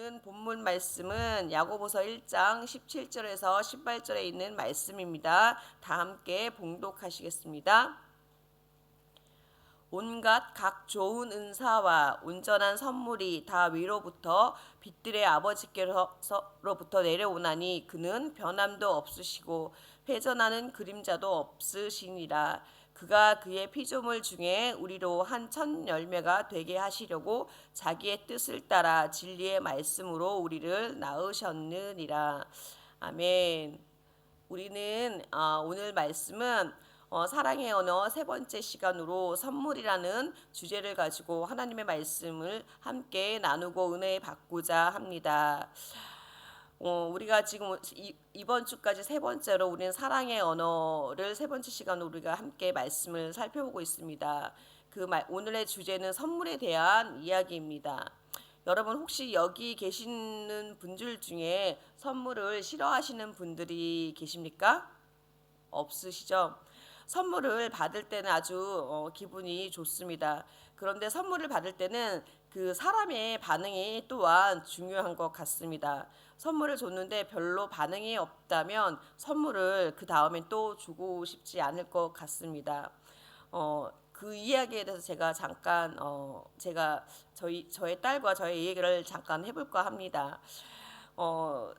오늘 본문 말씀은 야고보서 1장 17절에서 18절에 있는 말씀입니다. 다 함께 봉독하시겠습니다. 온갖 각 좋은 은사와 온전한 선물이 다 위로부터 빛들의 아버지께로부터 내려오나니 그는 변함도 없으시고 회전하는 그림자도 없으시니라. 그가 그의 피조물 중에 우리로 한 천 열매가 되게 하시려고 자기의 뜻을 따라 진리의 말씀으로 우리를 낳으셨느니라. 아멘. 우리는 오늘 말씀은 사랑의 언어 세 번째 시간으로 선물이라는 주제를 가지고 하나님의 말씀을 함께 나누고 은혜 받고자 합니다. 우리가 지금 이번 주까지 세 번째로 우리는 사랑의 언어를 세 번째 시간으로 우리가 함께 말씀을 살펴보고 있습니다. 오늘의 주제는 선물에 대한 이야기입니다. 여러분 혹시 여기 계시는 분들 중에 선물을 싫어하시는 분들이 계십니까? 없으시죠? 선물을 받을 때는 아주 기분이 좋습니다. 그런데 선물을 받을 때는 그 사람의 반응이 또한 중요한 것 같습니다. 선물을 줬는데 별로 반응이 없다면 선물을 그 다음에 또 주고 싶지 않을 것 같습니다. 그 이야기에 대해서 제가 잠깐 제가 저의 딸과 저의 얘기를 잠깐 해볼까 합니다.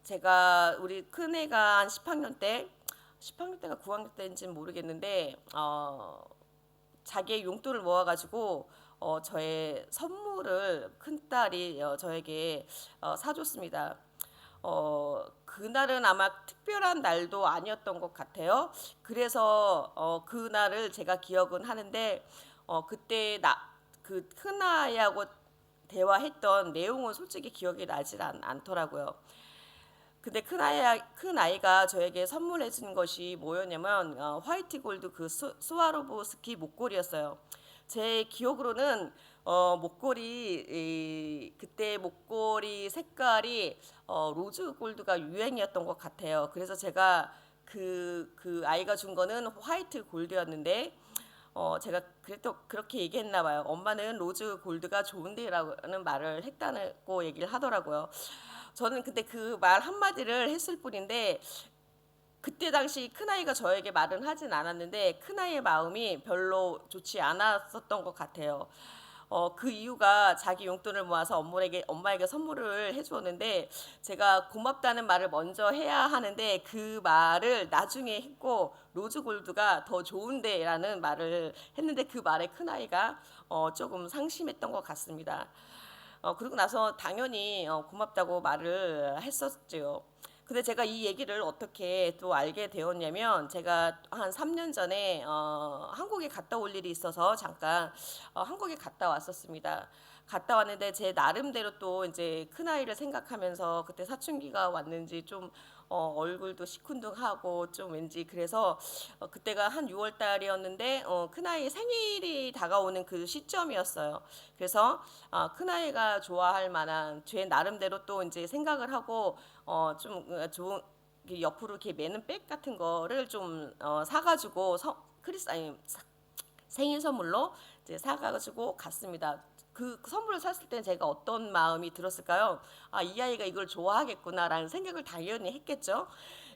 제가 우리 큰애가 한 10학년 때가 9학년 때인지는 모르겠는데 자기의 용돈을 모아가지고 저의 선물을 큰딸이 저에게 사줬습니다. 그날은 아마 특별한 날도 아니었던 것 같아요. 그래서 그날을 제가 기억은 하는데 그때 그 큰아이하고 대화했던 내용은 솔직히 기억이 나질 않더라고요. 근데 큰 아이가 저에게 선물해 준 것이 뭐였냐면 화이트 골드 그 스와로보스키 목걸이였어요. 제 기억으로는 그때 목걸이 색깔이 로즈 골드가 유행이었던 것 같아요. 그래서 제가 그 아이가 준 거는 화이트 골드였는데 제가 그렇게 얘기했나 봐요. 엄마는 로즈 골드가 좋은데라는 말을 했다고 얘기를 하더라고요. 저는 근데 그 말 한마디를 했을 뿐인데 그때 당시 큰아이가 저에게 말은 하진 않았는데 큰아이의 마음이 별로 좋지 않았었던 것 같아요. 그 이유가 자기 용돈을 모아서 엄마에게 선물을 해주었는데 제가 고맙다는 말을 먼저 해야 하는데 그 말을 나중에 했고 로즈골드가 더 좋은데라는 말을 했는데 그 말에 큰아이가 조금 상심했던 것 같습니다. 그리고 나서 당연히 고맙다고 말을 했었죠. 근데 제가 이 얘기를 어떻게 또 알게 되었냐면 제가 한 3년 전에 한국에 갔다 올 일이 있어서 잠깐 한국에 갔다 왔었습니다. 갔다 왔는데 제 나름대로 또 이제 큰아이를 생각하면서 그때 사춘기가 왔는지 좀 얼굴도 시큰둥하고 좀 왠지 그래서 그때가 한 6월 달이었는데 큰아이 생일이 다가오는 그 시점이었어요. 그래서 큰아이가 좋아할 만한 제 나름대로 또 이제 생각을 하고 좀 좋은 옆으로 이렇게 매는 백 같은 거를 좀 사가지고 생일 선물로 이제 사가지고 갔습니다. 그 선물을 샀을 때 제가 어떤 마음이 들었을까요? 이 아이가 이걸 좋아하겠구나라는 생각을 당연히 했겠죠.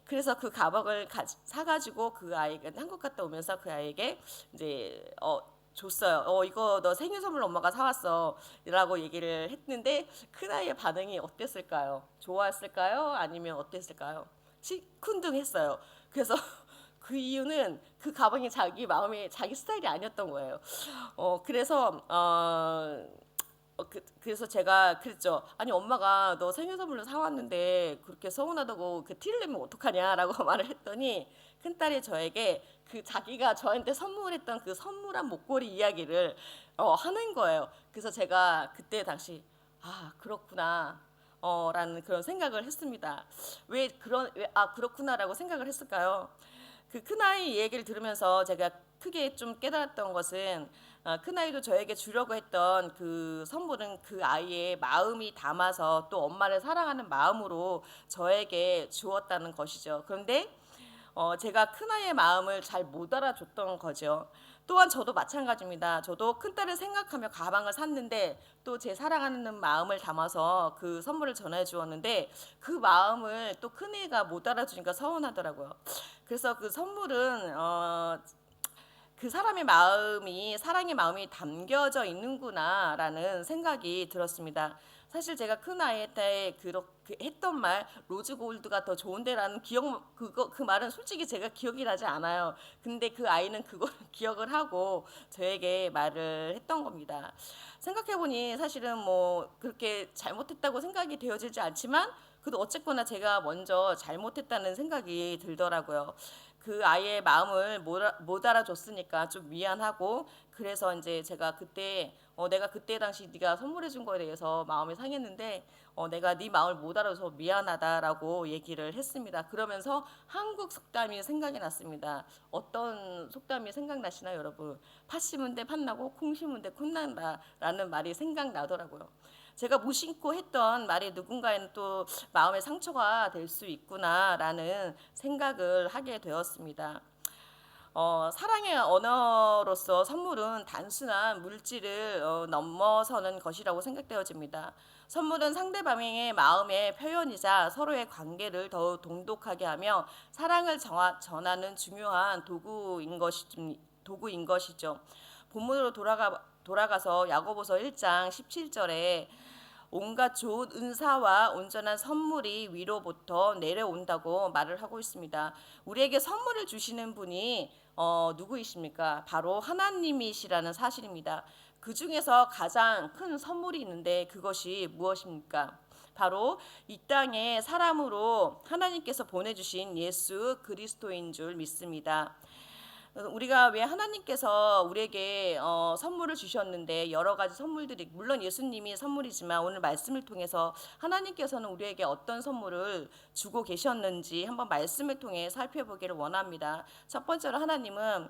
그래서 그 가방을 사가지고 그 아이가 한국 갔다 오면서 그 아이에게 이제 줬어요. 이거 너 생일 선물 엄마가 사왔어. 라고 얘기를 했는데 큰아이의 반응이 어땠을까요? 좋아했을까요? 아니면 어땠을까요? 시큰둥했어요. 그래서 그 이유는 그 가방이 자기 마음에 자기 스타일이 아니었던 거예요. 그래서 제가 그랬죠. 아니 엄마가 너 생일 선물로 사왔는데 그렇게 서운하다고 그 티를 내면 어떡하냐라고 말을 했더니 큰딸이 저에게 그 자기가 저한테 선물했던 그 선물한 목걸이 이야기를 하는 거예요. 그래서 제가 그때 당시 그렇구나. 라는 그런 생각을 했습니다. 그렇구나라고 생각을 했을까요? 그 큰아이 얘기를 들으면서 제가 크게 좀 깨달았던 것은 큰아이도 저에게 주려고 했던 그 선물은 그 아이의 마음이 담아서 또 엄마를 사랑하는 마음으로 저에게 주었다는 것이죠. 그런데 제가 큰아이의 마음을 잘 못 알아줬던 거죠. 또한 저도 마찬가지입니다. 저도 큰딸을 생각하며 가방을 샀는데 또 제 사랑하는 마음을 담아서 그 선물을 전해 주었는데 그 마음을 또 큰애가 못 알아주니까 서운하더라고요. 그래서 그 선물은 그 사람의 마음이 사랑의 마음이 담겨져 있는구나라는 생각이 들었습니다. 사실 제가 큰 아이 때 그렇게 했던 말 로즈 골드가 더 좋은데라는 그 말은 솔직히 제가 기억이 나지 않아요. 근데 그 아이는 그걸 기억을 하고 저에게 말을 했던 겁니다. 생각해 보니 사실은 뭐 그렇게 잘못했다고 생각이 되어지지 않지만 그래도 어쨌거나 제가 먼저 잘못했다는 생각이 들더라고요. 그 아이의 마음을 못 알아줬으니까 좀 미안하고 그래서 이제 제가 그때 내가 그때 당시 네가 선물해 준 거에 대해서 마음이 상했는데 내가 네 마음을 못 알아줘서 미안하다라고 얘기를 했습니다. 그러면서 한국 속담이 생각이 났습니다. 어떤 속담이 생각나시나요, 여러분? 팥 심은 데 팥나고 콩 심은 데 콩난다라는 말이 생각나더라고요. 제가 무심코 했던 말이 누군가에는 또 마음의 상처가 될 수 있구나라는 생각을 하게 되었습니다. 사랑의 언어로서 선물은 단순한 물질을 넘어서는 것이라고 생각되어집니다. 선물은 상대방의 마음의 표현이자 서로의 관계를 더욱 돈독하게 하며 사랑을 전하는 중요한 도구인 것이죠. 본문으로 돌아가서 야고보서 1장 17절에 온갖 좋은 은사와 온전한 선물이 위로부터 내려온다고 말을 하고 있습니다. 우리에게 선물을 주시는 분이 누구이십니까? 바로 하나님이시라는 사실입니다. 그 중에서 가장 큰 선물이 있는데 그것이 무엇입니까? 바로 이 땅에 사람으로 하나님께서 보내주신 예수 그리스도인 줄 믿습니다. 우리가 왜 하나님께서 우리에게 선물을 주셨는데 여러 가지 선물들이 물론 예수님이 선물이지만 오늘 말씀을 통해서 하나님께서는 우리에게 어떤 선물을 주고 계셨는지 한번 말씀을 통해 살펴보기를 원합니다. 첫 번째로 하나님은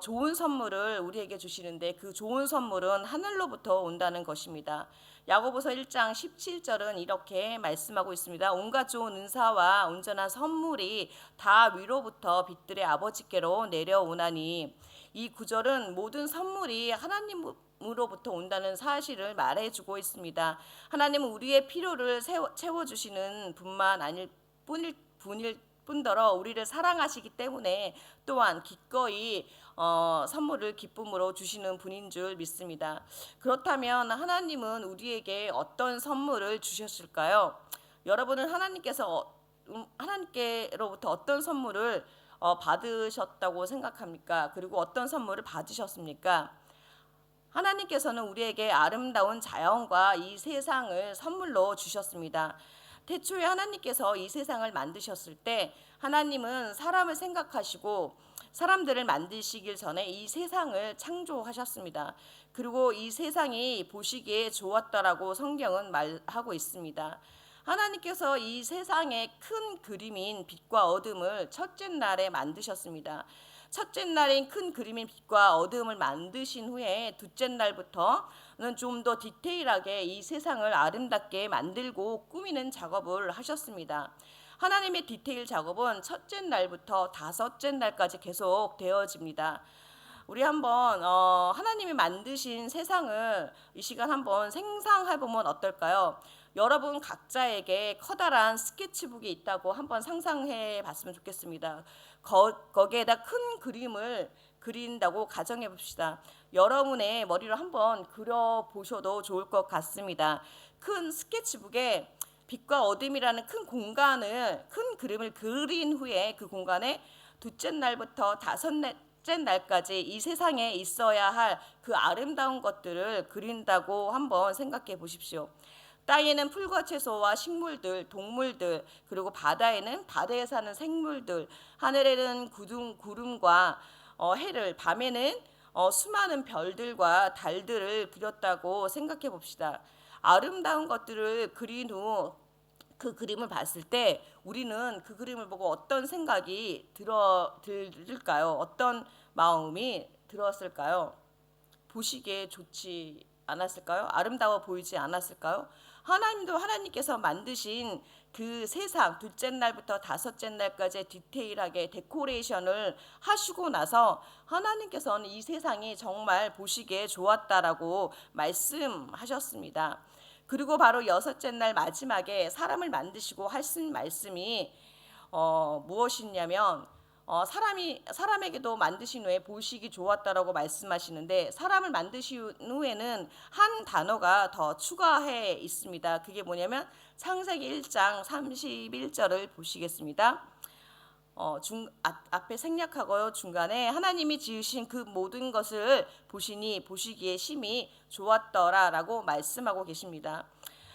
좋은 선물을 우리에게 주시는데 그 좋은 선물은 하늘로부터 온다는 것입니다. 야고보서 1장 17절은 이렇게 말씀하고 있습니다. 온갖 좋은 은사와 온전한 선물이 다 위로부터 빛들의 아버지께로 내려오나니, 이 구절은 모든 선물이 하나님으로부터 온다는 사실을 말해주고 있습니다. 하나님은 우리의 필요를 채워주시는 분만 아닐 뿐더러 우리를 사랑하시기 때문에 또한 기꺼이 선물을 기쁨으로 주시는 분인 줄 믿습니다. 그렇다면 하나님은 우리에게 어떤 선물을 주셨을까요? 여러분은 하나님께로부터 어떤 선물을 받으셨다고 생각합니까? 그리고 어떤 선물을 받으셨습니까? 하나님께서는 우리에게 아름다운 자연과 이 세상을 선물로 주셨습니다. 태초에 하나님께서 이 세상을 만드셨을 때 하나님은 사람을 생각하시고 사람들을 만드시길 전에 이 세상을 창조하셨습니다. 그리고 이 세상이 보시기에 좋았다라고 성경은 말하고 있습니다. 하나님께서 이 세상의 큰 그림인 빛과 어둠을 첫째 날에 만드셨습니다. 첫째 날인 큰 그림인 빛과 어둠을 만드신 후에 둘째 날부터는 좀 더 디테일하게 이 세상을 아름답게 만들고 꾸미는 작업을 하셨습니다. 하나님의 디테일 작업은 첫째 날부터 다섯째 날까지 계속 되어집니다. 우리 한번 하나님이 만드신 세상을 이 시간 한번 생상해 보면 어떨까요? 여러분 각자에게 커다란 스케치북이 있다고 한번 상상해 봤으면 좋겠습니다. 거기에다 큰 그림을 그린다고 가정해 봅시다. 여러분의 머리로 한번 그려 보셔도 좋을 것 같습니다. 큰 스케치북에 빛과 어둠이라는 큰 그림을 그린 후에 그 공간에 둘째 날부터 다섯째 날까지 이 세상에 있어야 할 그 아름다운 것들을 그린다고 한번 생각해 보십시오. 땅에는 풀과 채소와 식물들, 동물들, 그리고 바다에는 바다에 사는 생물들, 하늘에는 구름과 해를, 밤에는 수많은 별들과 달들을 그렸다고 생각해 봅시다. 아름다운 것들을 그린 후 그 그림을 봤을 때 우리는 그 그림을 보고 어떤 생각이 들을까요? 어떤 마음이 들었을까요? 보시기에 좋지 않았을까요? 아름다워 보이지 않았을까요? 하나님도 하나님께서 만드신 그 세상 둘째 날부터 다섯째 날까지 디테일하게 데코레이션을 하시고 나서 하나님께서는 이 세상이 정말 보시기에 좋았다라고 말씀하셨습니다. 그리고 바로 여섯째 날 마지막에 사람을 만드시고 하신 말씀이 무엇이냐면 사람에게도 만드신 후에 보시기 좋았다라고 말씀하시는데, 사람을 만드신 후에는 한 단어가 더 추가해 있습니다. 그게 뭐냐면 창세기 1장 31절을 보시겠습니다. 앞에 생략하고요. 중간에 하나님이 지으신 그 모든 것을 보시니 보시기에 심히 좋았더라라고 말씀하고 계십니다.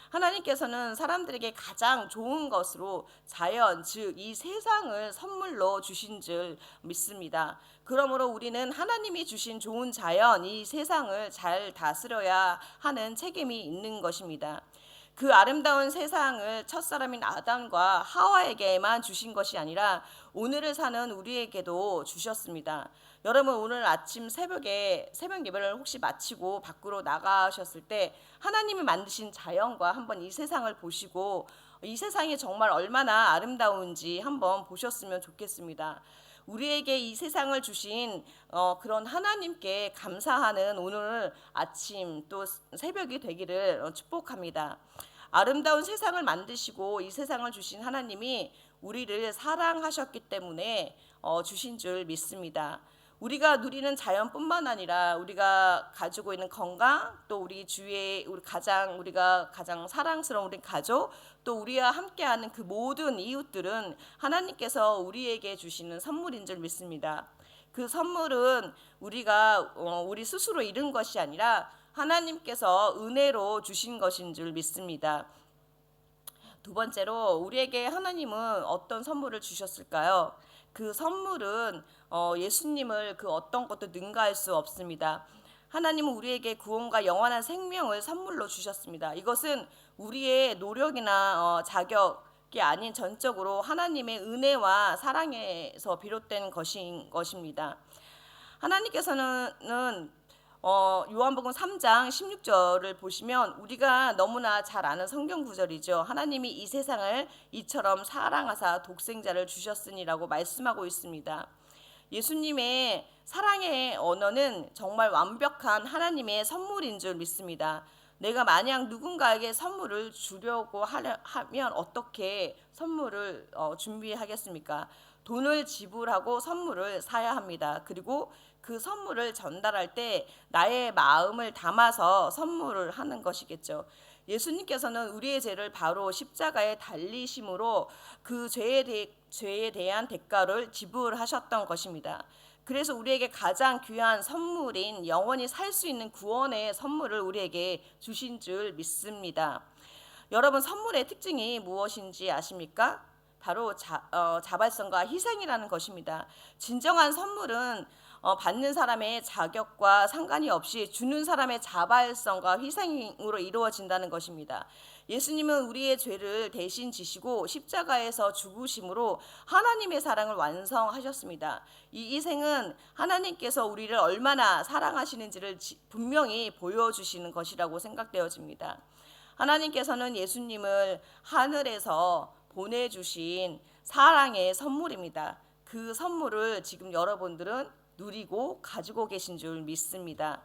하나님께서는 사람들에게 가장 좋은 것으로 자연, 즉 이 세상을 선물로 주신 줄 믿습니다. 그러므로 우리는 하나님이 주신 좋은 자연, 이 세상을 잘 다스려야 하는 책임이 있는 것입니다. 그 아름다운 세상을 첫사람인 아담과 하와에게만 주신 것이 아니라 오늘을 사는 우리에게도 주셨습니다. 여러분, 오늘 아침 새벽에 새벽 예배를 혹시 마치고 밖으로 나가셨을 때 하나님이 만드신 자연과 한번 이 세상을 보시고 이 세상이 정말 얼마나 아름다운지 한번 보셨으면 좋겠습니다. 우리에게 이 세상을 주신 그런 하나님께 감사하는 오늘 아침 또 새벽이 되기를 축복합니다. 아름다운 세상을 만드시고 이 세상을 주신 하나님이 우리를 사랑하셨기 때문에 주신 줄 믿습니다. 우리가 누리는 자연뿐만 아니라 우리가 가지고 있는 건강, 또 우리 주위에 우리가 가장 사랑스러운 우리 가족, 또 우리와 함께하는 그 모든 이웃들은 하나님께서 우리에게 주시는 선물인 줄 믿습니다. 그 선물은 우리가 우리 스스로 잃은 것이 아니라 하나님께서 은혜로 주신 것인 줄 믿습니다. 두 번째로 우리에게 하나님은 어떤 선물을 주셨을까요? 그 선물은 예수님을 그 어떤 것도 능가할 수 없습니다. 하나님은 우리에게 구원과 영원한 생명을 선물로 주셨습니다. 이것은 우리의 노력이나 자격이 아닌 전적으로 하나님의 은혜와 사랑에서 비롯된 것입니다. 하나님께서는 요한복음 3장 16절을 보시면 우리가 너무나 잘 아는 성경 구절이죠. 하나님이 이 세상을 이처럼 사랑하사 독생자를 주셨으니라고 말씀하고 있습니다. 예수님의 사랑의 언어는 정말 완벽한 하나님의 선물인 줄 믿습니다. 내가 만약 누군가에게 선물을 주려고 하면 어떻게 선물을 준비하겠습니까? 돈을 지불하고 선물을 사야 합니다. 그리고 그 선물을 전달할 때 나의 마음을 담아서 선물을 하는 것이겠죠. 예수님께서는 우리의 죄를 바로 십자가에 달리심으로 그 죄에 대한 대가를 지불하셨던 것입니다. 그래서 우리에게 가장 귀한 선물인 영원히 살 수 있는 구원의 선물을 우리에게 주신 줄 믿습니다. 여러분, 선물의 특징이 무엇인지 아십니까? 바로 자발성과 희생이라는 것입니다. 진정한 선물은 받는 사람의 자격과 상관이 없이 주는 사람의 자발성과 희생으로 이루어진다는 것입니다. 예수님은 우리의 죄를 대신 지시고 십자가에서 죽으심으로 하나님의 사랑을 완성하셨습니다. 이 희생은 하나님께서 우리를 얼마나 사랑하시는지를 분명히 보여주시는 것이라고 생각되어집니다. 하나님께서는 예수님을 하늘에서 보내주신 사랑의 선물입니다. 그 선물을 지금 여러분들은 누리고 가지고 계신 줄 믿습니다.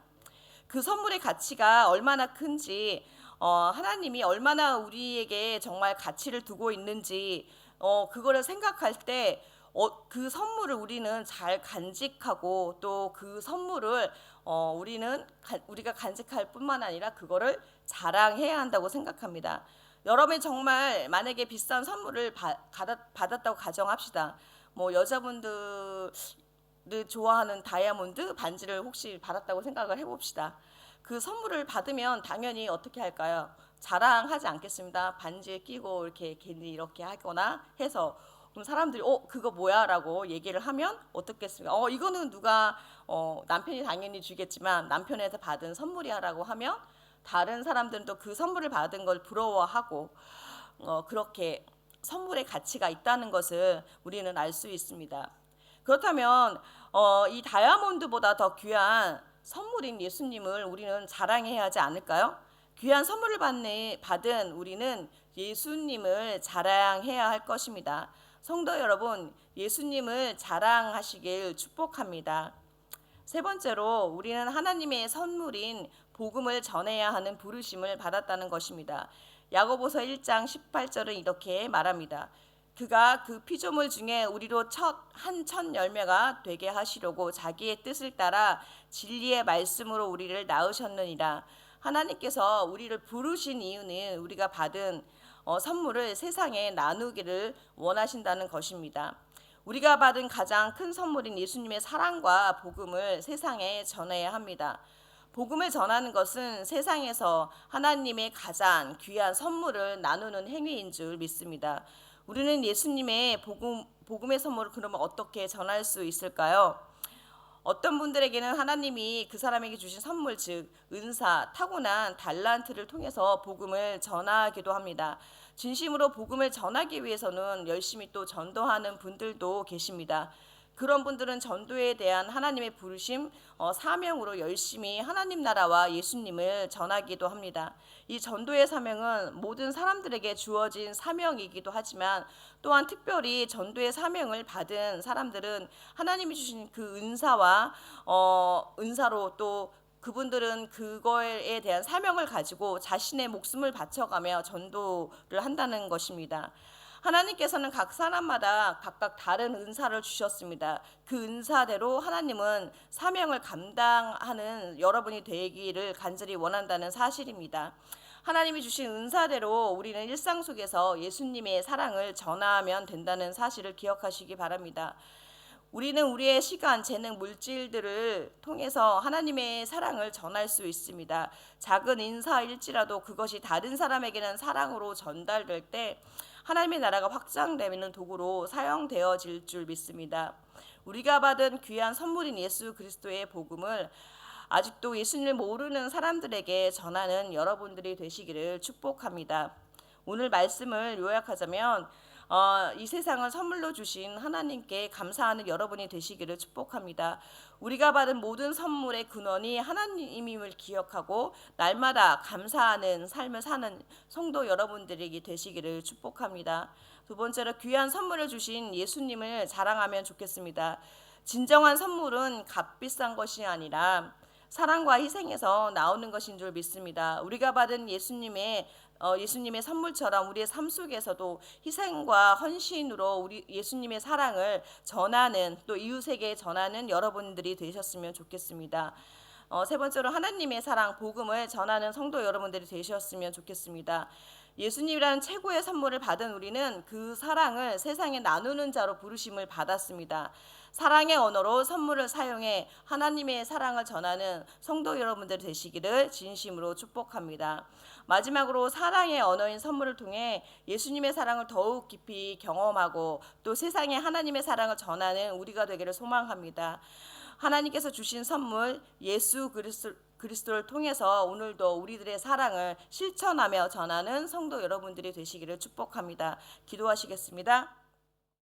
그 선물의 가치가 얼마나 큰지, 하나님이 얼마나 우리에게 정말 가치를 두고 있는지 그거를 생각할 때 그 선물을 우리는 잘 간직하고 또 그 선물을 우리가 간직할 뿐만 아니라 그거를 자랑해야 한다고 생각합니다. 여러분이 정말 만약에 비싼 선물을 받았다고 가정합시다. 여자분들 좋아하는 다이아몬드 반지를 혹시 받았다고 생각을 해봅시다. 그 선물을 받으면 당연히 어떻게 할까요? 자랑하지 않겠습니다. 반지에 끼고 이렇게 괜히 이렇게 하거나 해서 그럼 사람들이 그거 뭐야? 라고 얘기를 하면 어떻겠습니까? 이거는 누가 남편이 당연히 주겠지만 남편한테 받은 선물이야 라고 하면 다른 사람들은 또 그 선물을 받은 걸 부러워하고 그렇게 선물의 가치가 있다는 것을 우리는 알 수 있습니다. 그렇다면 이 다이아몬드보다 더 귀한 선물인 예수님을 우리는 자랑해야 하지 않을까요? 귀한 선물을 받은 우리는 예수님을 자랑해야 할 것입니다. 성도 여러분, 예수님을 자랑하시길 축복합니다. 세 번째로 우리는 하나님의 선물인 복음을 전해야 하는 부르심을 받았다는 것입니다. 야고보서 1장 18절은 이렇게 말합니다. 그가 그 피조물 중에 우리로 한 첫 열매가 되게 하시려고 자기의 뜻을 따라 진리의 말씀으로 우리를 낳으셨느니라. 하나님께서 우리를 부르신 이유는 우리가 받은 선물을 세상에 나누기를 원하신다는 것입니다. 우리가 받은 가장 큰 선물인 예수님의 사랑과 복음을 세상에 전해야 합니다. 복음을 전하는 것은 세상에서 하나님의 가장 귀한 선물을 나누는 행위인 줄 믿습니다. 우리는 예수님의 복음의 선물을 그러면 어떻게 전할 수 있을까요? 어떤 분들에게는 하나님이 그 사람에게 주신 선물, 즉 은사, 타고난 달란트를 통해서 복음을 전하기도 합니다. 진심으로 복음을 전하기 위해서는 열심히 또 전도하는 분들도 계십니다. 그런 분들은 전도에 대한 하나님의 부르심, 사명으로 열심히 하나님 나라와 예수님을 전하기도 합니다. 이 전도의 사명은 모든 사람들에게 주어진 사명이기도 하지만 또한 특별히 전도의 사명을 받은 사람들은 하나님이 주신 그 은사로 또 그분들은 그거에 대한 사명을 가지고 자신의 목숨을 바쳐가며 전도를 한다는 것입니다. 하나님께서는 각 사람마다 각각 다른 은사를 주셨습니다. 그 은사대로 하나님은 사명을 감당하는 여러분이 되기를 간절히 원한다는 사실입니다. 하나님이 주신 은사대로 우리는 일상 속에서 예수님의 사랑을 전하면 된다는 사실을 기억하시기 바랍니다. 우리는 우리의 시간, 재능, 물질들을 통해서 하나님의 사랑을 전할 수 있습니다. 작은 인사일지라도 그것이 다른 사람에게는 사랑으로 전달될 때 하나님의 나라가 확장되는 도구로 사용되어질 줄 믿습니다. 우리가 받은 귀한 선물인 예수 그리스도의 복음을 아직도 예수님을 모르는 사람들에게 전하는 여러분들이 되시기를 축복합니다. 오늘 말씀을 요약하자면 이 세상을 선물로 주신 하나님께 감사하는 여러분이 되시기를 축복합니다. 우리가 받은 모든 선물의 근원이 하나님임을 기억하고 날마다 감사하는 삶을 사는 성도 여러분들에게 되시기를 축복합니다. 두 번째로 귀한 선물을 주신 예수님을 자랑하면 좋겠습니다. 진정한 선물은 값비싼 것이 아니라 사랑과 희생에서 나오는 것인 줄 믿습니다. 우리가 받은 예수님의 선물처럼 우리의 삶 속에서도 희생과 헌신으로 우리 예수님의 사랑을 전하는 또 이웃에게 전하는 여러분들이 되셨으면 좋겠습니다. 세 번째로 하나님의 사랑, 복음을 전하는 성도 여러분들이 되셨으면 좋겠습니다. 예수님이라는 최고의 선물을 받은 우리는 그 사랑을 세상에 나누는 자로 부르심을 받았습니다. 사랑의 언어로 선물을 사용해 하나님의 사랑을 전하는 성도 여러분들 되시기를 진심으로 축복합니다. 마지막으로 사랑의 언어인 선물을 통해 예수님의 사랑을 더욱 깊이 경험하고 또 세상에 하나님의 사랑을 전하는 우리가 되기를 소망합니다. 하나님께서 주신 선물 예수 그리스도를 통해서 오늘도 우리들의 사랑을 실천하며 전하는 성도 여러분들이 되시기를 축복합니다. 기도하시겠습니다.